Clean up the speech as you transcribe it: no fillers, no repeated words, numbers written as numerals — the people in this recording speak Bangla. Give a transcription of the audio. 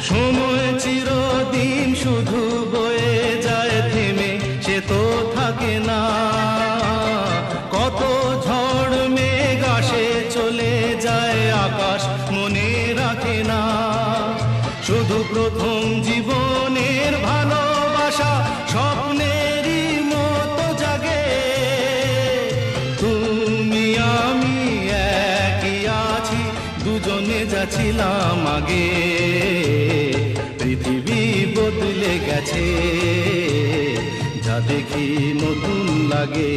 সময় চিরদিন শুধু বয়ে যায় থেমে, সে তো থাকে না। কত ঝড় মেঘ আসে চলে যায়, আকাশ মনে রাখে না। শুধু প্রথম জীবনের ভালোবাসা স্বপ্নেরই মতো জাগে। তুমি আমি একই আছি, দুজনে যাচ্ছিলাম আগে। পৃথিবী বদলে গেছে, যা দেখি নতুন লাগে।